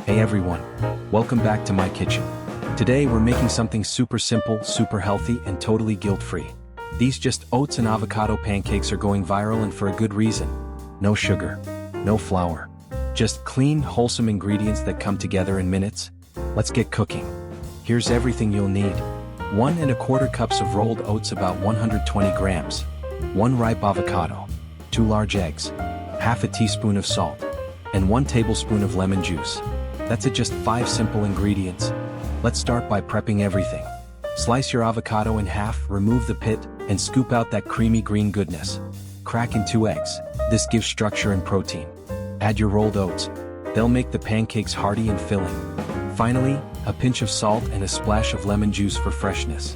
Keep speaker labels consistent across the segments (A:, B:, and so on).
A: Hey everyone, welcome back to my kitchen. Today we're making something super simple, super healthy, and totally guilt-free. These Just Oats and Avocado Pancakes are going viral and for a good reason. No sugar, no flour. Just clean, wholesome ingredients that come together in minutes. Let's get cooking. Here's everything you'll need. 1 1/4 cups of rolled oats, about 120 grams. 1 ripe avocado. 2 large eggs. Half a teaspoon of salt. And 1 tablespoon of lemon juice. That's it, just 5 simple ingredients. Let's start by prepping everything. Slice your avocado in half, remove the pit, and scoop out that creamy green goodness. Crack in 2 eggs. This gives structure and protein. Add your rolled oats. They'll make the pancakes hearty and filling. Finally, a pinch of salt and a splash of lemon juice for freshness.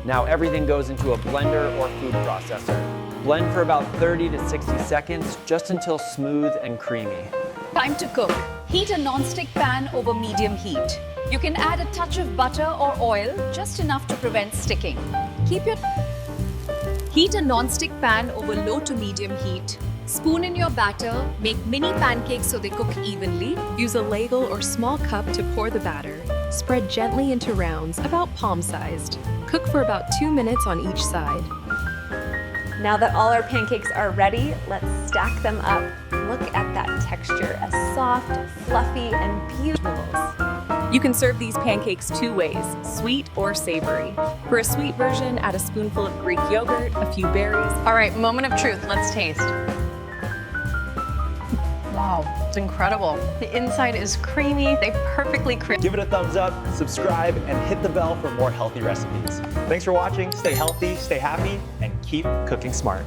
B: Now everything goes into a blender or food processor. Blend for about 30 to 60 seconds, just until smooth and creamy.
C: Time to cook. Heat a non-stick pan over medium heat. You can add a touch of butter or oil, just enough to prevent sticking. Heat a non-stick pan over low to medium heat. Spoon in your batter, make mini pancakes so they cook evenly.
D: Use a ladle or small cup to pour the batter. Spread gently into rounds, about palm-sized. Cook for about 2 minutes on each side.
E: Now that all our pancakes are ready, let's stack them up. Look at that texture, as soft, fluffy, and beautiful.
D: You can serve these pancakes 2 ways, sweet or savory. For a sweet version, add a spoonful of Greek yogurt, a few berries.
C: All right, moment of truth, let's taste. Wow, it's incredible. The inside is creamy, they perfectly crisp.
B: Give it a thumbs up, subscribe, and hit the bell for more healthy recipes. Thanks for watching, stay healthy, stay happy, and keep cooking smart.